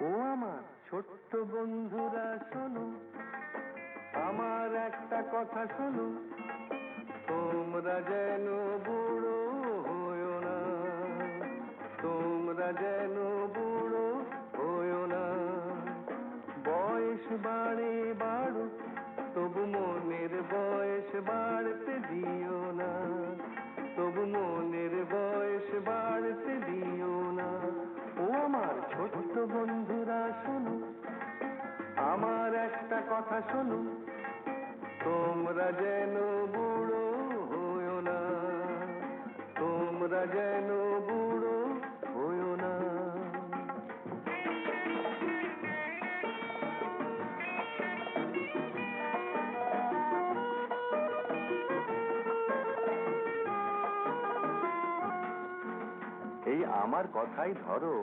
ও আমার ছোট্ট বন্ধুরা শোনো, আমার একটা কথা শোনো, তোমরা যেন বুড়ো হইও না, তোমরা যেন বুড়ো হইও না। বয়স বাড়ে বাড়ুক, তবু মনের বয়স বাড়তে দিও না, তবু মনের বয়স বাড়তে দিও না। ও আমার ছোট্ট বন্ধুরা শোনো, আমার একটা কথা শোনো, তোমরা যেন বুড়ো হইও না, তোমরা যেন বুড়ো হইও না। এই আমার কথাই ধরো।